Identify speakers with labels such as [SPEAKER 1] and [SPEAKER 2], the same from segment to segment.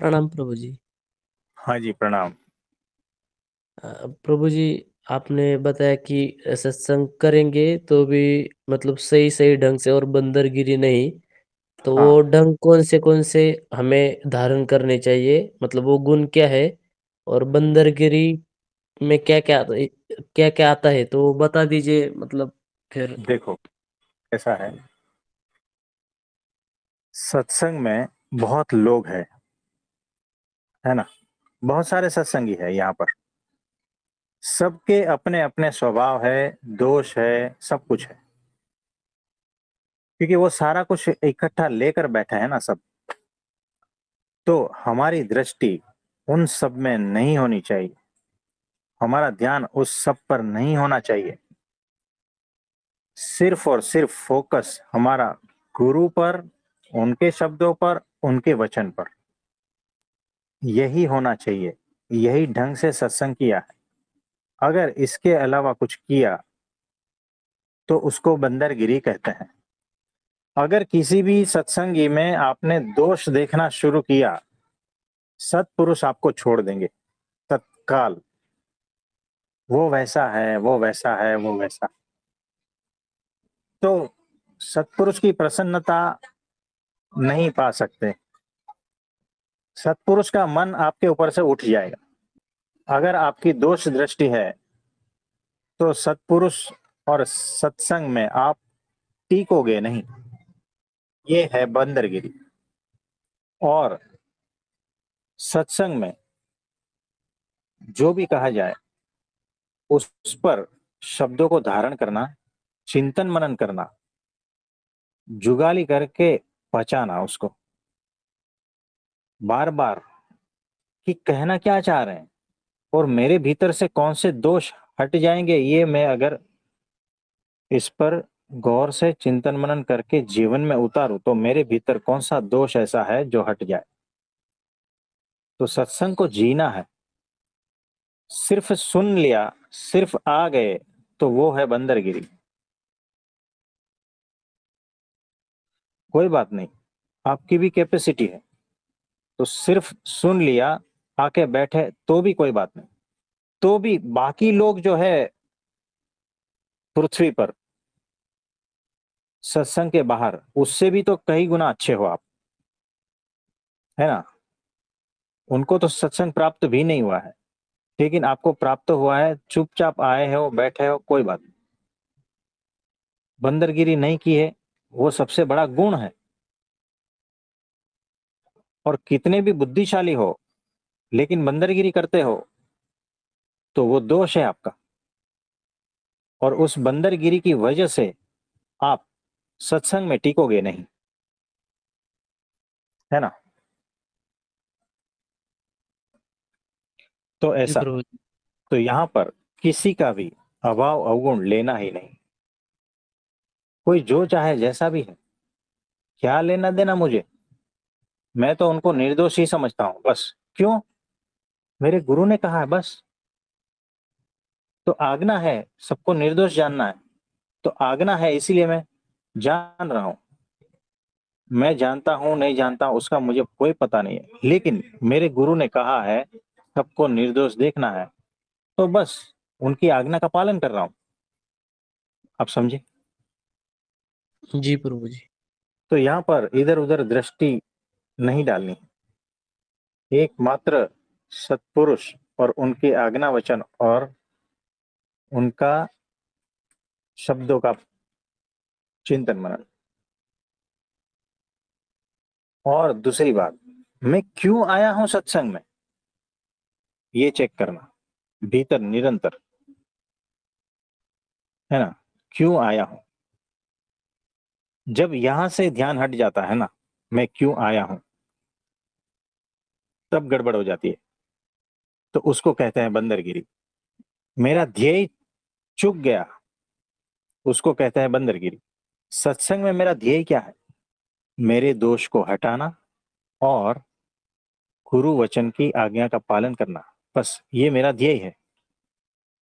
[SPEAKER 1] प्रणाम प्रभु जी।
[SPEAKER 2] हाँ जी, प्रणाम।
[SPEAKER 1] प्रभु जी, आपने बताया कि सत्संग करेंगे तो भी मतलब सही सही ढंग से और बंदरगिरी नहीं। तो वो
[SPEAKER 2] हाँ,
[SPEAKER 1] ढंग कौन से हमें धारण करने चाहिए, मतलब वो गुण क्या है और बंदरगिरी में क्या क्या आता है तो बता दीजिए मतलब फिर।
[SPEAKER 2] देखो, ऐसा है, सत्संग में बहुत लोग हैं, है ना? बहुत सारे सत्संगी है यहाँ पर। सबके अपने अपने स्वभाव है, दोष है, सब कुछ है। क्योंकि वो सारा कुछ इकट्ठा लेकर बैठा है ना सब। तो हमारी दृष्टि उन सब में नहीं होनी चाहिए। हमारा ध्यान उस सब पर नहीं होना चाहिए। सिर्फ और सिर्फ फोकस हमारा गुरु पर, उनके शब्दों पर, उनके वचन पर। यही होना चाहिए। यही ढंग से सत्संग किया है। अगर इसके अलावा कुछ किया तो उसको बंदरगिरी कहते हैं। अगर किसी भी सत्संगी में आपने दोष देखना शुरू किया, सत्पुरुष आपको छोड़ देंगे तत्काल। वो वैसा है, वो वैसा है, वो वैसा। तो सत्पुरुष की प्रसन्नता नहीं पा सकते। सत्पुरुष का मन आपके ऊपर से उठ जाएगा। अगर आपकी दोष दृष्टि है तो सत्पुरुष और सत्संग में आप टीकोगे नहीं। ये है बंदरगिरी। और सत्संग में जो भी कहा जाए उस पर शब्दों को धारण करना, चिंतन मनन करना, जुगाली करके पचाना उसको बार बार, कि कहना क्या चाह रहे हैं और मेरे भीतर से कौन से दोष हट जाएंगे। ये मैं अगर इस पर गौर से चिंतन मनन करके जीवन में उतारूं तो मेरे भीतर कौन सा दोष ऐसा है जो हट जाए। तो सत्संग को जीना है। सिर्फ सुन लिया, सिर्फ आ गए, तो वो है बंदरगिरी। कोई बात नहीं, आपकी भी कैपेसिटी है। तो सिर्फ सुन लिया, आके बैठे तो भी कोई बात नहीं। तो भी बाकी लोग जो है पृथ्वी पर, सत्संग के बाहर, उससे भी तो कई गुना अच्छे हो आप, है ना? उनको तो सत्संग प्राप्त भी नहीं हुआ है, लेकिन आपको प्राप्त हुआ है। चुपचाप आए हो, बैठे हो, कोई बात नहीं। बंदरगिरी नहीं की है, वो सबसे बड़ा गुण है। और कितने भी बुद्धिशाली हो लेकिन बंदरगिरी करते हो तो वो दोष है आपका। और उस बंदरगिरी की वजह से आप सत्संग में टिकोगे नहीं, है ना? तो
[SPEAKER 1] जी
[SPEAKER 2] ऐसा।
[SPEAKER 1] प्रभु जी।
[SPEAKER 2] तो यहां पर किसी का भी अभाव अवगुण लेना ही नहीं। कोई जो चाहे जैसा भी है, क्या लेना देना मुझे। मैं तो उनको निर्दोष ही समझता हूं बस। क्यों? मेरे गुरु ने कहा है बस। तो आज्ञा है, सबको निर्दोष जानना है। तो आज्ञा है, इसीलिए मैं जान रहा हूं। मैं जानता हूं नहीं जानता उसका मुझे कोई पता नहीं है, लेकिन मेरे गुरु ने कहा है सबको निर्दोष देखना है, तो बस उनकी आज्ञा का पालन कर रहा हूं। आप समझे?
[SPEAKER 1] जी प्रभु जी।
[SPEAKER 2] तो यहाँ पर इधर उधर दृष्टि नहीं डालनी। एकमात्र सत्पुरुष और उनके आज्ञा वचन और उनका शब्दों का चिंतन मनन। और दूसरी बात, मैं क्यों आया हूं सत्संग में, ये चेक करना भीतर निरंतर, है ना? क्यों आया हूं? जब यहां से ध्यान हट जाता है ना, मैं क्यों आया हूं, तब गड़बड़ हो जाती है। तो उसको कहते हैं बंदरगिरी। मेरा ध्येय चूक गया, उसको कहते हैं बंदरगिरी। सत्संग में मेरा ध्येय क्या है? मेरे दोष को हटाना और गुरु वचन की आज्ञा का पालन करना। बस ये मेरा ध्येय है।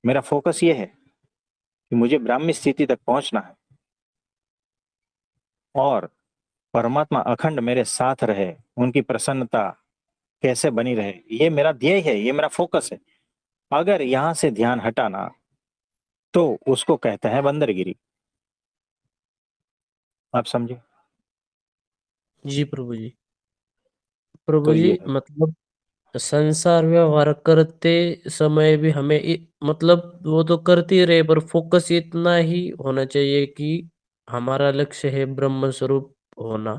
[SPEAKER 2] मेरा फोकस ये है कि मुझे ब्राह्मी स्थिति तक पहुंचना है और परमात्मा अखंड मेरे साथ रहे, उनकी प्रसन्नता कैसे बनी रहे, ये मेरा ध्येय है, ये मेरा फोकस है। अगर यहां से ध्यान हटाना तो उसको कहते हैं बंदरगिरी। आप समझे?
[SPEAKER 1] जी प्रभु जी। प्रभु
[SPEAKER 2] तो
[SPEAKER 1] जी
[SPEAKER 2] ये है।
[SPEAKER 1] मतलब संसार व्यवहार करते समय भी हमें मतलब वो तो करते ही रहे, पर फोकस इतना ही होना चाहिए कि हमारा लक्ष्य है ब्रह्म स्वरूप होना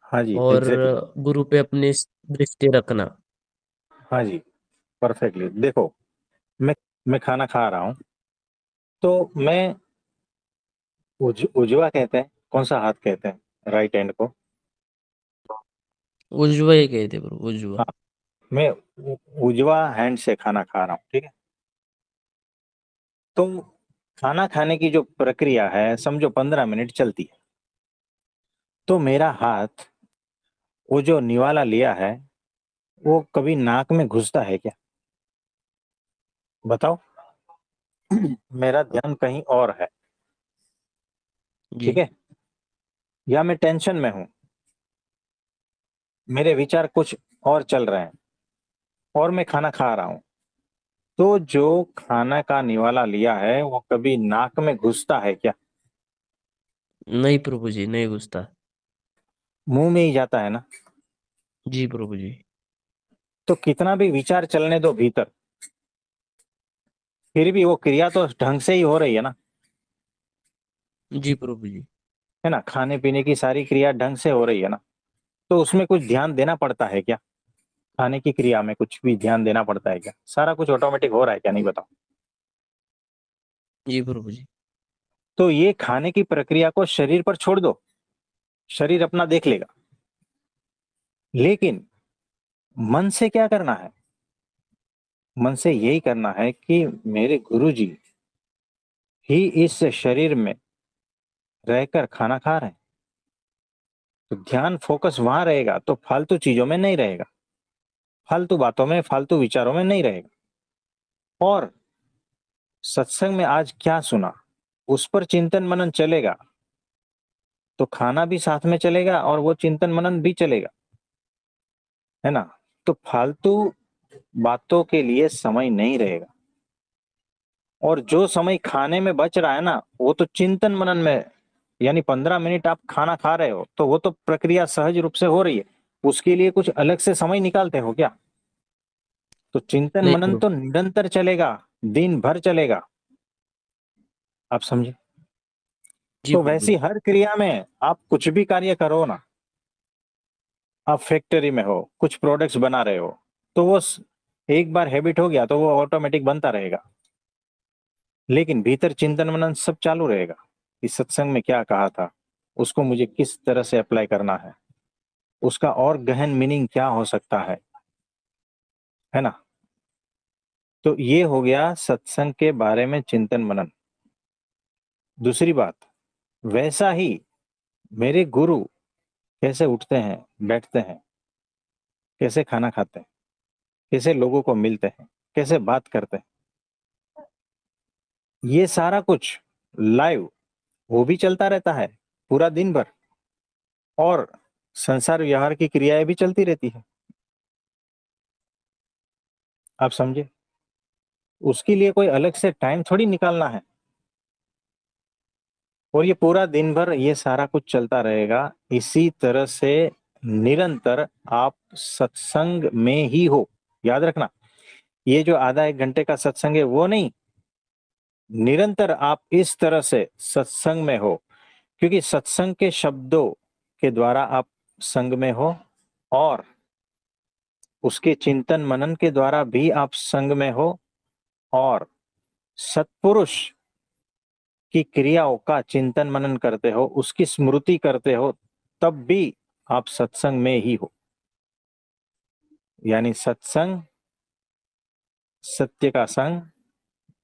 [SPEAKER 2] हाँ जी,
[SPEAKER 1] और
[SPEAKER 2] एग्जैक्टली।
[SPEAKER 1] गुरु पे अपनी दृष्टि रखना।
[SPEAKER 2] हाँ जी, परफेक्टली। देखो, मैं मैं खाना खा रहा हूँ, तो मैं उजवा कहते हैं, कौन सा हाथ कहते हैं राइट हैंड को?
[SPEAKER 1] उजवा ही कहते प्रभु, उजवा।
[SPEAKER 2] हाँ, मैं उजवा हैंड से खाना खा रहा हूँ, ठीक है। तो खाना खाने की जो प्रक्रिया है, समझो 15 मिनट चलती है। तो मेरा हाथ, वो जो निवाला लिया है, वो कभी नाक में घुसता है क्या? बताओ। मेरा ध्यान कहीं और है,
[SPEAKER 1] जी।
[SPEAKER 2] ठीक है। या मैं टेंशन में हूं, मेरे विचार कुछ और चल रहे हैं, और मैं खाना खा रहा हूं। तो जो खाना का निवाला लिया है वो कभी नाक में घुसता है क्या?
[SPEAKER 1] नहीं प्रभु जी, नहीं घुसता।
[SPEAKER 2] मुंह में ही जाता है ना।
[SPEAKER 1] जी प्रभु जी।
[SPEAKER 2] तो कितना भी विचार चलने दो भीतर, फिर भी वो क्रिया तो ढंग से ही हो रही है ना।
[SPEAKER 1] जी प्रभु जी।
[SPEAKER 2] है ना, खाने पीने की सारी क्रिया ढंग से हो रही है ना। तो उसमें कुछ ध्यान देना पड़ता है क्या? खाने की क्रिया में कुछ भी ध्यान देना पड़ता है क्या? सारा कुछ ऑटोमेटिक हो रहा है क्या? नहीं, बताओ।
[SPEAKER 1] जी प्रभु जी।
[SPEAKER 2] तो ये खाने की प्रक्रिया को शरीर पर छोड़ दो, शरीर अपना देख लेगा। लेकिन मन से क्या करना है? मन से यही करना है कि मेरे गुरु जी ही इस शरीर में रहकर खाना खा रहे हैं। तो ध्यान फोकस वहां रहेगा, तो फालतू चीजों में नहीं रहेगा, फालतू बातों में, फालतू विचारों में नहीं रहेगा। और सत्संग में आज क्या सुना, उस पर चिंतन मनन चलेगा, तो खाना भी साथ में चलेगा और वो चिंतन मनन भी चलेगा। है ना। तो फालतू बातों के लिए समय नहीं रहेगा। और जो समय खाने में बच रहा है ना, वो तो चिंतन मनन में, यानी 15 मिनट आप खाना खा रहे हो तो वो तो प्रक्रिया सहज रूप से हो रही है। उसके लिए कुछ अलग से समय निकालते हो क्या? तो चिंतन
[SPEAKER 1] नहीं
[SPEAKER 2] मनन
[SPEAKER 1] प्रभु।
[SPEAKER 2] तो निरंतर चलेगा, दिन भर चलेगा। आप समझे?
[SPEAKER 1] जी
[SPEAKER 2] तो
[SPEAKER 1] प्रभु
[SPEAKER 2] वैसी
[SPEAKER 1] जी।
[SPEAKER 2] हर क्रिया में आप कुछ भी कार्य करो ना, आप फैक्ट्री में हो, कुछ प्रोडक्ट्स बना रहे हो, तो वो एक बार हैबिट हो गया तो वो ऑटोमेटिक बनता रहेगा। लेकिन भीतर चिंतन मनन सब चालू रहेगा। इस सत्संग में क्या कहा था, उसको मुझे किस तरह से अप्लाई करना है, उसका और गहन मीनिंग क्या हो सकता है ना। तो ये हो गया सत्संग के बारे में चिंतन मनन। दूसरी बात, वैसा ही मेरे गुरु कैसे उठते हैं, बैठते हैं, कैसे खाना खाते हैं, कैसे लोगों को मिलते हैं, कैसे बात करते हैं, ये सारा कुछ लाइव वो भी चलता रहता है पूरा दिन भर। और संसार व्यवहार की क्रियाएं भी चलती रहती है। आप समझे? उसके लिए कोई अलग से टाइम थोड़ी निकालना है। और ये पूरा दिन भर ये सारा कुछ चलता रहेगा इसी तरह से, निरंतर। आप सत्संग में ही हो, याद रखना। ये जो आधा एक घंटे का सत्संग है वो नहीं, निरंतर आप इस तरह से सत्संग में हो। क्योंकि सत्संग के शब्दों के द्वारा आप संग में हो, और उसके चिंतन मनन के द्वारा भी आप संग में हो, और सत्पुरुष की क्रियाओं का चिंतन मनन करते हो, उसकी स्मृति करते हो, तब भी आप सत्संग में ही हो। यानी सत्संग, सत्य का संग,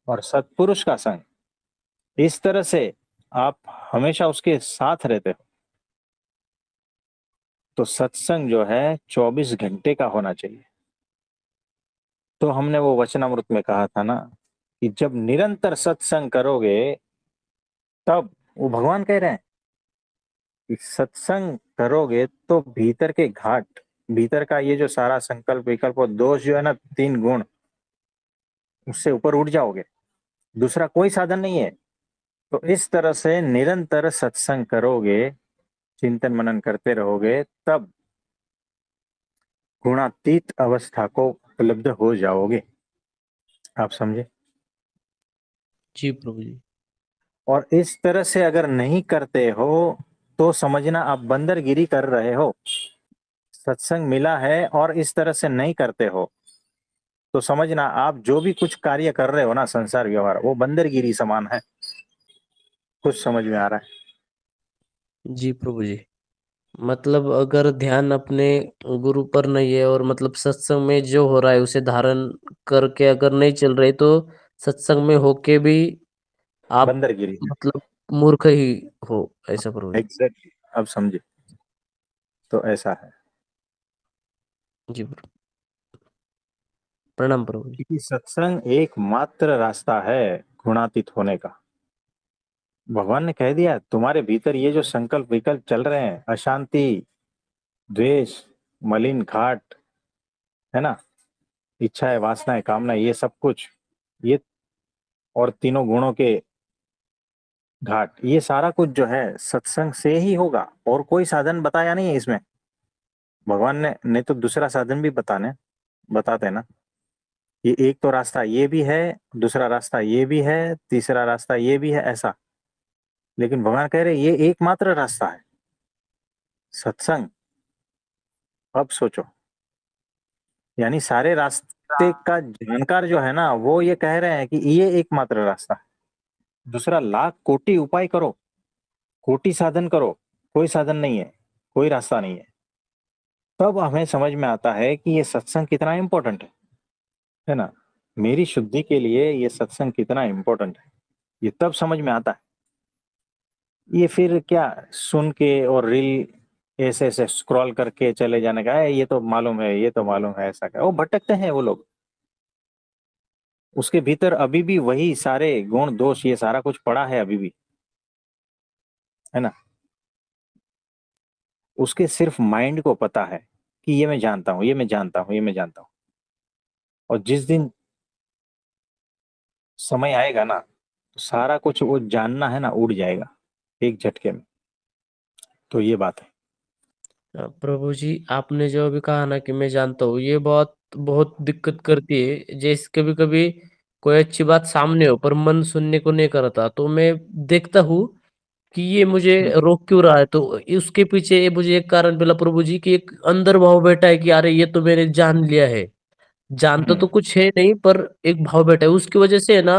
[SPEAKER 2] और सत्पुरुष का संग, इस तरह से आप हमेशा उसके साथ रहते हो। तो सत्संग जो है 24 घंटे का होना चाहिए। तो हमने वो वचनामृत में कहा था ना, कि जब निरंतर सत्संग करोगे, तब वो भगवान कह रहे हैं कि सत्संग करोगे तो भीतर के घाट भीतर का ये जो सारा संकल्प विकल्प और दोष जो है ना, 3 गुण, उससे ऊपर उठ जाओगे। दूसरा कोई साधन नहीं है। तो इस तरह से निरंतर सत्संग करोगे, चिंतन मनन करते रहोगे, तब गुणातीत अवस्था को उपलब्ध हो जाओगे। आप समझे?
[SPEAKER 1] जी प्रभु जी।
[SPEAKER 2] और इस तरह से अगर नहीं करते हो तो समझना आप बंदरगिरी कर रहे हो। सत्संग मिला है और इस तरह से नहीं करते हो तो समझना आप जो भी कुछ कार्य कर रहे हो ना, संसार व्यवहार, वो बंदरगिरी समान है। कुछ समझ में आ रहा है?
[SPEAKER 1] जी प्रभु जी। मतलब अगर ध्यान अपने गुरु पर नहीं है और मतलब सत्संग में जो हो रहा है उसे धारण करके अगर नहीं चल रहे तो सत्संग में होके भी आप
[SPEAKER 2] बंदरगिरी।
[SPEAKER 1] मतलब मूर्ख ही हो, ऐसा प्रभु जी।
[SPEAKER 2] एग्जैक्टली, अब समझे। तो ऐसा है
[SPEAKER 1] जी प्रभु। प्रणाम प्रभु जी।
[SPEAKER 2] कि सत्संग एकमात्र रास्ता है गुणातीत होने का। भगवान ने कह दिया तुम्हारे भीतर ये जो संकल्प विकल्प चल रहे हैं, अशांति, द्वेष, मलिन घाट, है ना, इच्छा है, वासना है, कामना है, ये सब कुछ, ये और तीनों गुणों के घाट, ये सारा कुछ जो है सत्संग से ही होगा। और कोई साधन बताया नहीं है इसमें। भगवान ने नहीं तो दूसरा साधन भी बताते हैं ना। ये एक तो रास्ता ये भी है, दूसरा रास्ता ये भी है, तीसरा रास्ता ये भी है, ऐसा। लेकिन भगवान कह रहे ये एकमात्र रास्ता है सत्संग। अब सोचो, यानी सारे रास्ते का जानकार जो है ना, वो ये कह रहे हैं कि ये एकमात्र रास्ता है। दूसरा लाख कोटि उपाय करो, कोटि साधन करो, कोई साधन नहीं है, कोई रास्ता नहीं है। तब हमें समझ में आता है कि ये सत्संग कितना इंपॉर्टेंट है ना। मेरी शुद्धि के लिए ये सत्संग कितना इंपॉर्टेंट है, ये तब समझ में आता है। ये फिर क्या सुन के और रील ऐसे ऐसे स्क्रॉल करके चले जाने का है, ये तो मालूम है, ये तो मालूम है, ऐसा क्या, वो भटकते हैं वो लोग। उसके भीतर अभी भी वही सारे गुण दोष ये सारा कुछ पड़ा है अभी भी, है ना। उसके सिर्फ माइंड को पता है कि ये मैं जानता हूँ, ये मैं जानता हूँ, ये मैं जानता हूँ। और जिस दिन समय आएगा ना, तो सारा कुछ वो जानना है ना उड़ जाएगा एक झटके में। तो ये बात है।
[SPEAKER 1] प्रभु जी आपने जो अभी कहा ना कि मैं जानता हूँ, ये बहुत बहुत दिक्कत करती है। जैसे कभी कभी कोई अच्छी बात सामने हो पर मन सुनने को नहीं करता, तो मैं देखता हूँ कि ये मुझे
[SPEAKER 2] हम्म,
[SPEAKER 1] रोक क्यों रहा है। तो उसके पीछे ये मुझे एक कारण मिला प्रभु जी कि एक अंदर भाव बैठा है कि अरे ये तो मैंने जान लिया है। जानता
[SPEAKER 2] हम्म,
[SPEAKER 1] तो कुछ है नहीं पर एक भाव बैठा है, उसकी वजह से है ना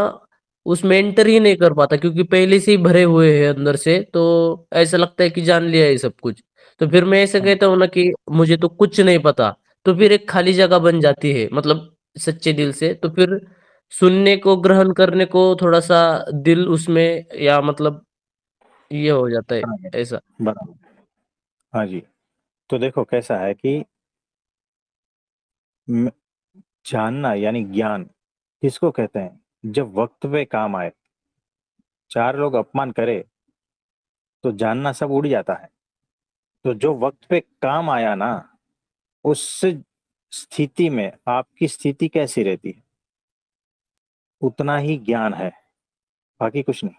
[SPEAKER 1] उसमें एंटर ही नहीं कर पाता, क्योंकि पहले से ही भरे हुए हैं अंदर से। तो ऐसा लगता है कि जान लिया है सब कुछ। तो फिर मैं ऐसा
[SPEAKER 2] हम्म,
[SPEAKER 1] कहता हूँ ना कि मुझे तो कुछ नहीं पता। तो फिर एक खाली जगह बन जाती है, मतलब सच्चे दिल से। तो फिर सुनने को ग्रहण करने को थोड़ा सा दिल उसमें या मतलब ये हो जाता है
[SPEAKER 2] बराबर,
[SPEAKER 1] ऐसा।
[SPEAKER 2] बराबर। हाँ जी। तो देखो कैसा है कि म- जानना यानी ज्ञान किसको कहते हैं? जब वक्त पे काम आए, चार लोग अपमान करे, तो जानना सब उड़ जाता है। तो जो वक्त पे काम आया ना, उस स्थिति में आपकी स्थिति कैसी रहती है, उतना ही ज्ञान है, बाकी कुछ नहीं,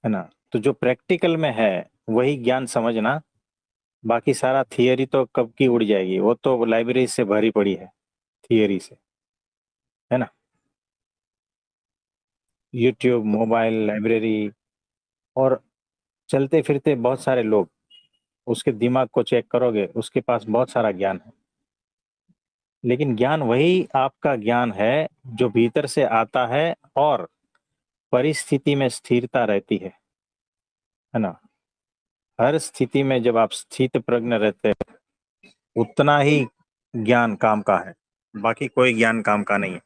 [SPEAKER 2] है ना। तो जो प्रैक्टिकल में है वही ज्ञान समझना। बाकी सारा थियरी तो कब की उड़ जाएगी, वो तो लाइब्रेरी से भरी पड़ी है थियरी से, है ना। यूट्यूब, मोबाइल, लाइब्रेरी, और चलते फिरते बहुत सारे लोग, उसके दिमाग को चेक करोगे, उसके पास बहुत सारा ज्ञान है। लेकिन ज्ञान वही आपका ज्ञान है जो भीतर से आता है और परिस्थिति में स्थिरता रहती है ना। हर स्थिति में जब आप स्थित प्रज्ञ रहते हैं, उतना ही ज्ञान काम का है, बाकी कोई ज्ञान काम का नहीं है।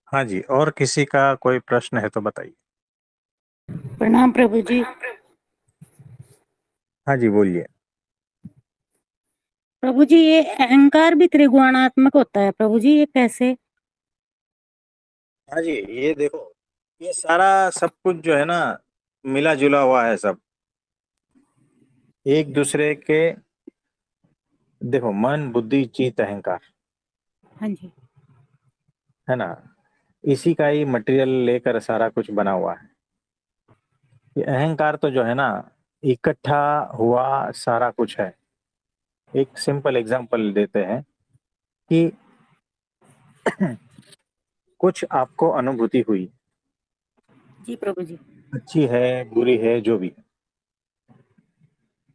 [SPEAKER 2] हाँ जी, और किसी का कोई प्रश्न है तो बताइए।
[SPEAKER 3] प्रणाम प्रभु जी।
[SPEAKER 2] हाँ जी, बोलिए।
[SPEAKER 3] प्रभु जी ये अहंकार भी त्रिगुणात्मक होता है प्रभु जी, ये कैसे?
[SPEAKER 2] हाँ जी, ये देखो, ये सारा सब कुछ जो है ना, मिला जुला हुआ है सब, एक दूसरे के देखो, मन बुद्धि चित्त अहंकार,
[SPEAKER 3] हाँ जी।
[SPEAKER 2] है ना, इसी का ही मटेरियल लेकर सारा कुछ बना हुआ है। ये अहंकार तो जो है ना, इकट्ठा हुआ सारा कुछ है। एक सिंपल एग्जांपल देते हैं कि कुछ आपको अनुभूति हुई,
[SPEAKER 3] जी प्रभु जी।
[SPEAKER 2] अच्छी है बुरी है जो भी है,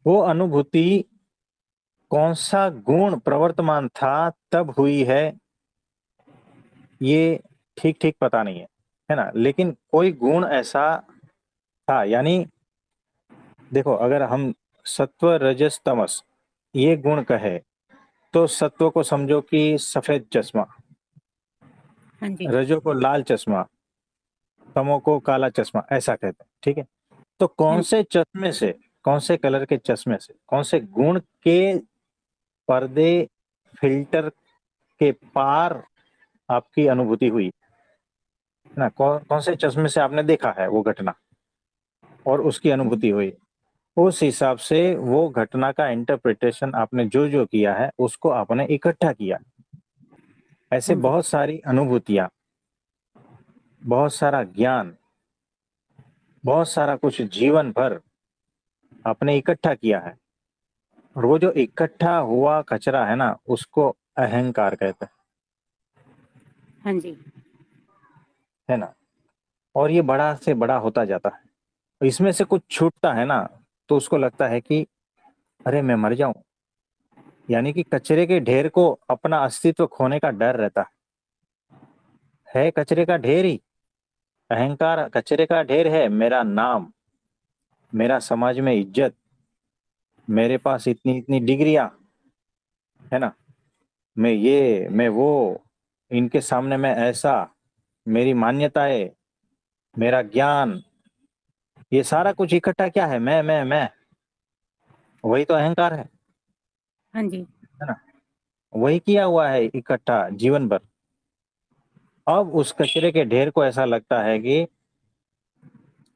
[SPEAKER 2] वो अनुभूति कौन सा गुण प्रवर्तमान था तब हुई है, ये ठीक ठीक पता नहीं है ना, लेकिन कोई गुण ऐसा था। यानी देखो, अगर हम सत्व रजस तमस ये गुण कहे, तो सत्व को समझो कि सफेद चश्मा,
[SPEAKER 3] हाँ जी।
[SPEAKER 2] रजो को लाल चश्मा, तमो को काला चश्मा, ऐसा कहते हैं, ठीक है। तो
[SPEAKER 3] हाँ
[SPEAKER 2] कौन
[SPEAKER 3] जी।
[SPEAKER 2] से चश्मे से, कौन से कलर के चश्मे से, कौन से गुण के पर्दे, फिल्टर के पार आपकी अनुभूति हुई, है ना, कौन कौन से चश्मे से आपने देखा है वो घटना और उसकी अनुभूति हुई, उस हिसाब से वो घटना का इंटरप्रिटेशन आपने जो जो किया है उसको आपने इकट्ठा किया। ऐसे
[SPEAKER 3] हाँ जी।
[SPEAKER 2] बहुत सारी अनुभूतियां, बहुत सारा ज्ञान, बहुत सारा कुछ जीवन भर आपने इकट्ठा किया है, और वो जो इकट्ठा हुआ कचरा है ना, उसको अहंकार कहते
[SPEAKER 3] हाँ जी।
[SPEAKER 2] है ना। और ये बड़ा से बड़ा होता जाता है, इसमें से कुछ छूटता है ना, तो उसको लगता है कि अरे मैं मर जाऊं। यानी कि कचरे के ढेर को अपना अस्तित्व खोने का डर रहता है कचरे का ढेर ही, अहंकार कचरे का ढेर है। मेरा नाम, मेरा समाज में इज्जत, मेरे पास इतनी इतनी डिग्रियां, है ना, मैं ये मैं वो, इनके सामने मैं ऐसा, मेरी मान्यताएं, मेरा ज्ञान, ये सारा कुछ इकट्ठा क्या है, मैं, वही तो अहंकार
[SPEAKER 3] हाँ जी।
[SPEAKER 2] है ना, वही किया हुआ है इकट्ठा जीवन भर। अब उस कचरे के ढेर को ऐसा लगता है कि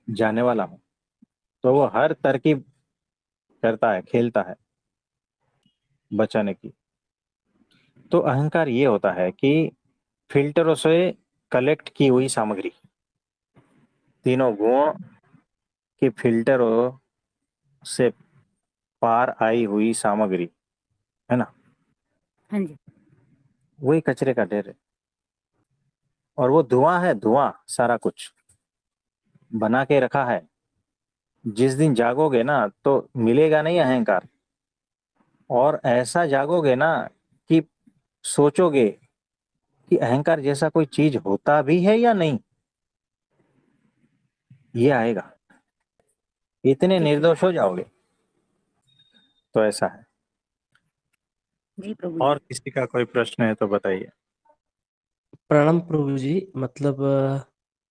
[SPEAKER 2] जाने वाला हूं, तो वो हर तरकीब करता है, खेलता है बचाने की। तो अहंकार ये होता है कि फिल्टरों से कलेक्ट की हुई सामग्री, तीनों गुण की फिल्टरों से पार आई हुई सामग्री, है ना,
[SPEAKER 3] हाँ जी।
[SPEAKER 2] वही कचरे का ढेर है। और वो धुआं है, धुआं सारा कुछ बना के रखा है। जिस दिन जागोगे ना, तो मिलेगा नहीं अहंकार, और ऐसा जागोगे ना कि सोचोगे कि अहंकार जैसा कोई चीज होता भी है या नहीं, ये आएगा, इतने
[SPEAKER 3] जी प्रभु।
[SPEAKER 2] निर्दोष हो जाओगे। तो ऐसा है।
[SPEAKER 3] जी प्रभु
[SPEAKER 2] और
[SPEAKER 3] जी।
[SPEAKER 2] किसी का कोई प्रश्न है तो बताइए।
[SPEAKER 1] प्रणाम प्रभु जी। मतलब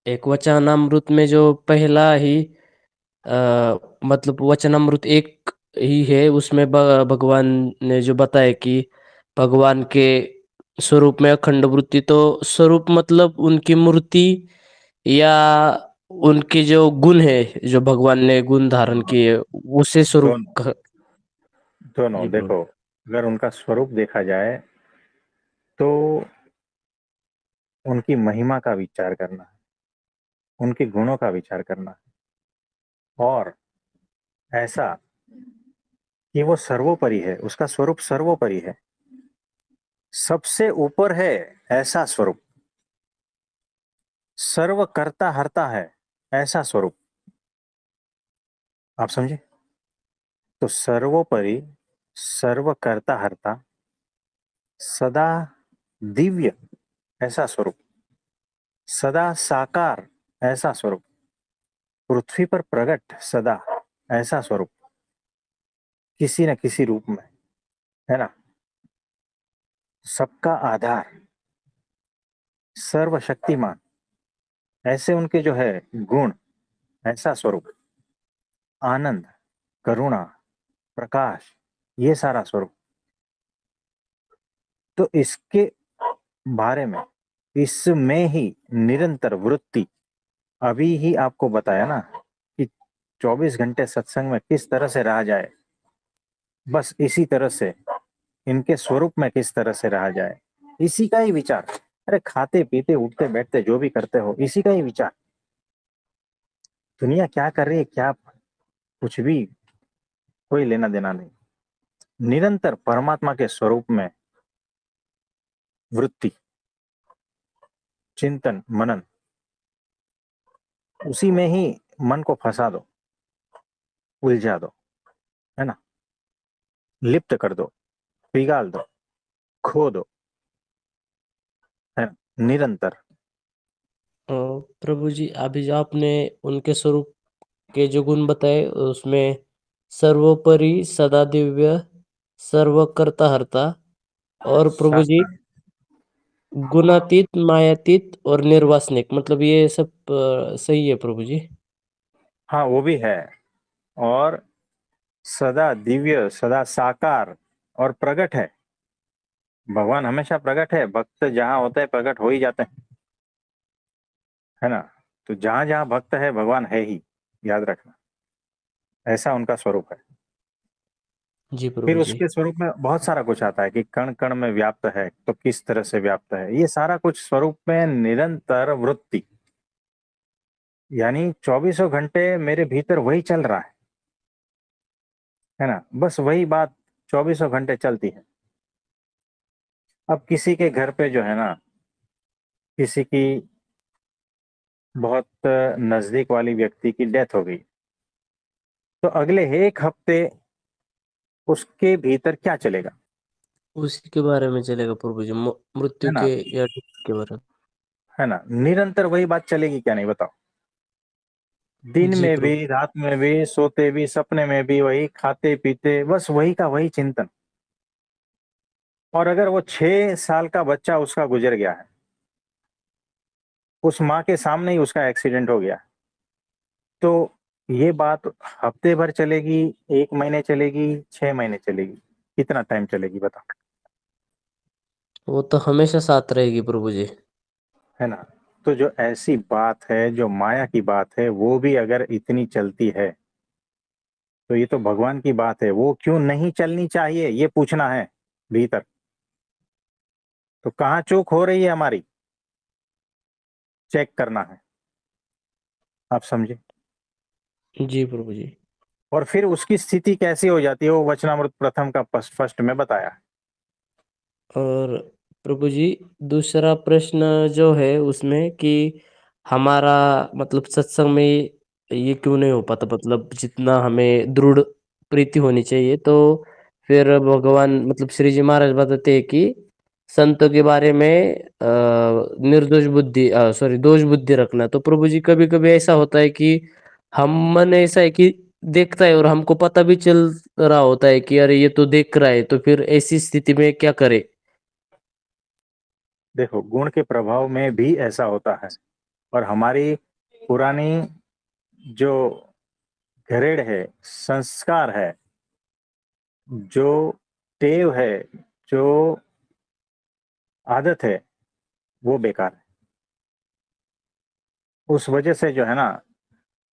[SPEAKER 1] एक वचनामृत में जो पहला ही मतलब वचनामृत एक ही है, उसमें भगवान ने जो बताया कि भगवान के स्वरूप में अखंड वृत्ति, तो स्वरूप मतलब उनकी मूर्ति या उनके जो गुण है, जो भगवान ने गुण धारण किए, उसे स्वरूप
[SPEAKER 2] दोनों, दोनों
[SPEAKER 1] जी प्रभु।
[SPEAKER 2] देखो, अगर उनका स्वरूप देखा जाए तो उनकी महिमा का विचार करना है, उनके गुणों का विचार करना है, और ऐसा कि वो सर्वोपरि है, उसका स्वरूप सर्वोपरि है, सबसे ऊपर है, ऐसा स्वरूप, सर्व करता हरता है, ऐसा स्वरूप। आप समझे? तो सर्वोपरि, सर्व करता हरता, सदा दिव्य, ऐसा स्वरूप, सदा साकार, ऐसा स्वरूप, पृथ्वी पर प्रकट सदा, ऐसा स्वरूप, किसी न किसी रूप में, है ना, सबका आधार, सर्वशक्तिमान, ऐसे उनके जो है गुण, ऐसा स्वरूप, आनंद, करुणा, प्रकाश, ये सारा स्वरूप। तो इसके बारे में, इसमें ही निरंतर वृत्ति, अभी ही आपको बताया ना कि 24 घंटे सत्संग में किस तरह से रहा जाए, बस इसी तरह से इनके स्वरूप में किस तरह से रहा जाए, इसी का ही विचार। अरे खाते पीते उठते बैठते जो भी करते हो, इसी का ही विचार। दुनिया क्या कर रही है, क्या कुछ भी कोई लेना देना नहीं। निरंतर परमात्मा के स्वरूप में वृत्ति, चिंतन, मनन, उसी में ही मन को फंसा दो, उलझा दो, है ना, लिप्त कर दो, पिघाल दो, खो दो, है ना? निरंतर।
[SPEAKER 1] प्रभु जी, अभी जो आपने उनके स्वरूप के जो गुण बताए, उसमें सर्वोपरि, सदा दिव्य, सर्वकर्ता हर्ता, और प्रभु जी
[SPEAKER 2] शासन।
[SPEAKER 1] गुणातीत, मायातीत और निर्वासनिक, मतलब ये सब सही है प्रभु जी?
[SPEAKER 2] हाँ वो भी है। और सदा दिव्य, सदा साकार और प्रगट है। भगवान हमेशा प्रगट है, भक्त जहां होते हैं प्रगट हो ही जाते हैं, है ना? तो जहां जहां भक्त है भगवान है ही, याद रखना। ऐसा उनका स्वरूप है।
[SPEAKER 1] जी
[SPEAKER 2] फिर
[SPEAKER 1] प्रभु जी।
[SPEAKER 2] उसके स्वरूप में बहुत सारा कुछ आता है कि कण कण में व्याप्त है, तो किस तरह से व्याप्त है, ये सारा कुछ स्वरूप में निरंतर वृत्ति, यानी चौबीसों घंटे मेरे भीतर वही चल रहा है ना? बस वही बात चौबीसों घंटे चलती है। अब किसी के घर पे जो है ना, किसी की बहुत नजदीक वाली व्यक्ति की डेथ हो गई, तो अगले एक हफ्ते उसके भीतर क्या चलेगा,
[SPEAKER 1] उसी के बारे में चलेगा प्रभु जी,
[SPEAKER 2] है
[SPEAKER 1] मृत्यु
[SPEAKER 2] ना?
[SPEAKER 1] के या दुख के बारे
[SPEAKER 2] है ना? निरंतर वही बात चलेगी क्या, नहीं बताओ?
[SPEAKER 1] में।
[SPEAKER 2] दिन
[SPEAKER 1] जी
[SPEAKER 2] में
[SPEAKER 1] प्रभु।
[SPEAKER 2] भी, रात में भी, सोते भी, सपने में भी वही, खाते पीते बस वही का वही चिंतन। और अगर वो 6 साल का बच्चा उसका गुजर गया है, उस माँ के सामने ही उसका एक्सीडेंट हो गया, तो ये बात हफ्ते भर चलेगी, 1 महीने चलेगी, 6 महीने चलेगी, कितना टाइम चलेगी बताओ?
[SPEAKER 1] वो तो हमेशा साथ रहेगी प्रभु जी।
[SPEAKER 2] है ना? तो जो ऐसी बात है, जो माया की बात है, वो भी अगर इतनी चलती है, तो ये तो भगवान की बात है, वो क्यों नहीं चलनी चाहिए, ये पूछना है भीतर। तो कहाँ चूक हो रही है हमारी, चेक करना है। आप समझे?
[SPEAKER 1] जी प्रभु जी।
[SPEAKER 2] और फिर उसकी स्थिति कैसी हो जाती है, वो वचनामृत प्रथम का फर्स्ट फर्स्ट में बताया है।
[SPEAKER 1] और प्रभु जी, दूसरा प्रश्न जो है उसमें कि हमारा मतलब सत्संग में ये क्यों नहीं हो पाता, मतलब जितना हमें दृढ़ प्रीति होनी चाहिए, तो फिर भगवान मतलब श्री जी महाराज बताते हैं कि संतों के बारे में निर्दोष बुद्धि, सॉरी, दोष बुद्धि रखना। तो प्रभु जी कभी कभी ऐसा होता है कि हम मन ऐसा है कि देखता है और हमको पता भी चल रहा होता है कि अरे ये तो देख रहा है, तो फिर ऐसी स्थिति में क्या करे?
[SPEAKER 2] देखो, गुण के प्रभाव में भी ऐसा होता है। और हमारी पुरानी जो घरेड़ है, संस्कार है, जो टेव है, जो आदत है, वो बेकार है। उस वजह से जो है ना,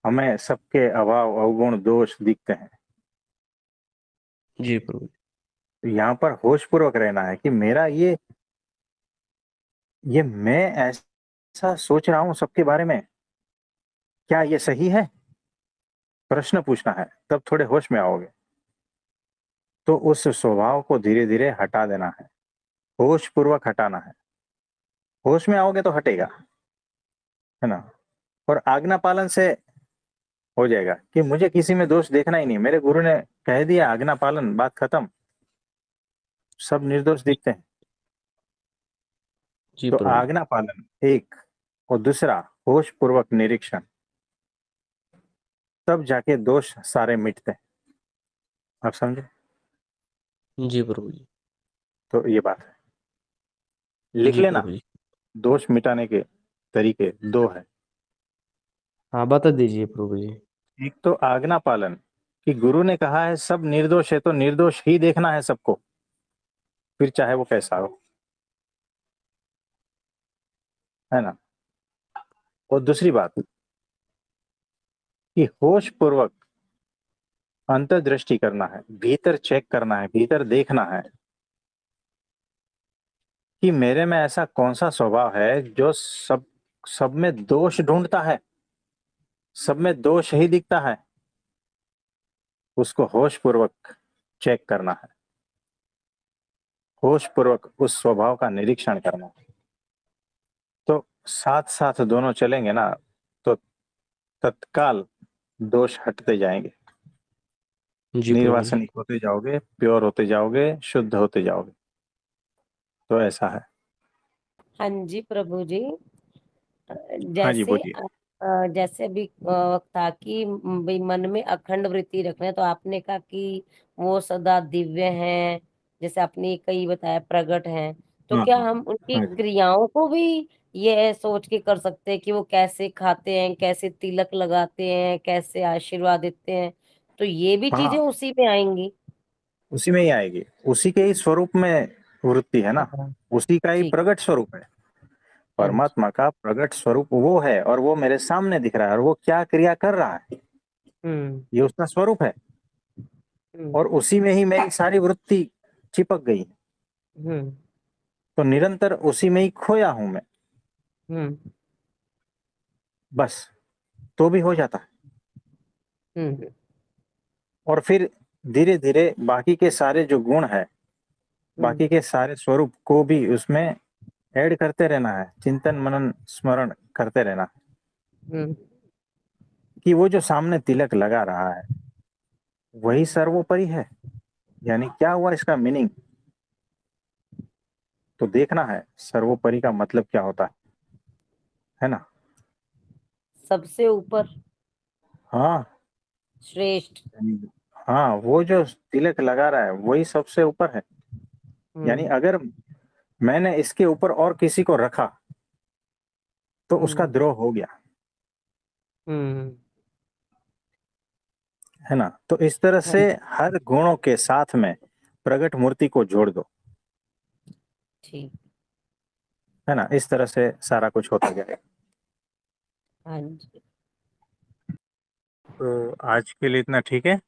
[SPEAKER 2] हमें सबके अभाव अवगुण दोष दिखते हैं।
[SPEAKER 1] जी प्रभु।
[SPEAKER 2] तो यहाँ पर होश पूर्वक रहना है कि मेरा ये मैं ऐसा सोच रहा हूं सबके बारे में, क्या ये सही है? प्रश्न पूछना है, तब थोड़े होश में आओगे। तो उस स्वभाव को धीरे धीरे हटा देना है, होश पूर्वक हटाना है। होश में आओगे तो हटेगा, है ना? और आज्ञा पालन से हो जाएगा कि मुझे किसी में दोष देखना ही नहीं, मेरे गुरु ने कह दिया आज्ञा पालन, बात खत्म, सब निर्दोष दिखते हैं।
[SPEAKER 1] जी
[SPEAKER 2] तो
[SPEAKER 1] प्रभु।
[SPEAKER 2] आज्ञा पालन एक, और दूसरा होश पूर्वक निरीक्षण, तब जाके दोष सारे मिटते हैं। आप समझे?
[SPEAKER 1] जी प्रभु जी।
[SPEAKER 2] तो ये बात है, लिख
[SPEAKER 1] जी
[SPEAKER 2] लेना।
[SPEAKER 1] प्रभु जी।
[SPEAKER 2] दोष मिटाने के तरीके दो है।
[SPEAKER 1] हाँ, बता दीजिए प्रभु जी।
[SPEAKER 2] एक तो आज्ञा पालन, कि गुरु ने कहा है सब निर्दोष है, तो निर्दोष ही देखना है सबको, फिर चाहे वो कैसा हो, है ना? और दूसरी बात कि होश पूर्वक अंतर्दृष्टि करना है, भीतर चेक करना है, भीतर देखना है कि मेरे में ऐसा कौन सा स्वभाव है जो सब में दोष ढूंढता है, सब में दोष ही दिखता है। उसको होश पूर्वक चेक करना है, होश पूर्वक उस स्वभाव का निरीक्षण करना है। तो साथ साथ दोनों चलेंगे ना, तो तत्काल दोष हटते जाएंगे,
[SPEAKER 1] जी प्रभु जी।
[SPEAKER 2] निर्वासनिक होते जाओगे, प्योर होते जाओगे, शुद्ध होते जाओगे। तो ऐसा है।
[SPEAKER 4] हाँ जी प्रभु जी।
[SPEAKER 2] हाँ जी,
[SPEAKER 4] जैसे
[SPEAKER 2] बोलिए।
[SPEAKER 4] जैसे अभी था कि भाई मन में अखंड वृत्ति रखना है, तो आपने कहा कि वो सदा दिव्य हैं, जैसे आपने कई बताया प्रकट हैं, तो
[SPEAKER 2] हाँ
[SPEAKER 4] क्या
[SPEAKER 2] हाँ
[SPEAKER 4] हम उनकी
[SPEAKER 2] हाँ जी।
[SPEAKER 4] क्रियाओं को भी ये सोच के कर सकते हैं कि वो कैसे खाते हैं, कैसे तिलक लगाते हैं, कैसे आशीर्वाद देते हैं, तो ये भी चीजें
[SPEAKER 2] हाँ,
[SPEAKER 4] उसी में आएंगी?
[SPEAKER 2] उसी में ही आएगी, उसी के ही स्वरूप में वृत्ति है ना,
[SPEAKER 4] हाँ।
[SPEAKER 2] उसी का ही
[SPEAKER 4] ठीक।
[SPEAKER 2] प्रगट स्वरूप है।
[SPEAKER 4] हाँ जी।
[SPEAKER 2] परमात्मा का प्रगट स्वरूप वो है, और वो मेरे सामने दिख रहा है, और वो क्या क्रिया कर रहा है,
[SPEAKER 4] हम्म।
[SPEAKER 2] ये उसका स्वरूप है।
[SPEAKER 4] हम्म।
[SPEAKER 2] और उसी में ही मेरी सारी वृत्ति चिपक गई है।
[SPEAKER 4] हम्म।
[SPEAKER 2] तो निरंतर उसी में ही खोया हूं मैं,
[SPEAKER 4] हम्म।
[SPEAKER 2] बस। तो भी हो जाता है।
[SPEAKER 4] हम्म।
[SPEAKER 2] और फिर धीरे धीरे बाकी के सारे जो गुण है,
[SPEAKER 4] हम्म।
[SPEAKER 2] बाकी के सारे स्वरूप को भी उसमें ऐड करते रहना है, चिंतन मनन स्मरण करते रहना है
[SPEAKER 4] हम्म।
[SPEAKER 2] कि वो जो सामने तिलक लगा रहा है वही सर्वोपरि है। यानी क्या हुआ इसका मीनिंग, तो देखना है सर्वोपरि का मतलब क्या होता है ना।
[SPEAKER 4] सबसे ऊपर,
[SPEAKER 2] हाँ,
[SPEAKER 4] श्रेष्ठ।
[SPEAKER 2] यानी हाँ, वो जो तिलक लगा रहा है वही सबसे ऊपर है। यानी
[SPEAKER 4] हम्म।
[SPEAKER 2] अगर मैंने इसके ऊपर और किसी को रखा तो उसका
[SPEAKER 4] हम्म।
[SPEAKER 2] द्रोह हो गया,
[SPEAKER 4] हम्म।
[SPEAKER 2] है ना। तो इस तरह
[SPEAKER 4] हाँ
[SPEAKER 2] से
[SPEAKER 4] जी।
[SPEAKER 2] हर गुणों के साथ में प्रगट मूर्ति को जोड़ दो,
[SPEAKER 4] ठीक।
[SPEAKER 2] है ना। इस तरह से सारा कुछ होता जाएगा।
[SPEAKER 4] हाँ जी।
[SPEAKER 2] तो आज के लिए इतना ठीक है।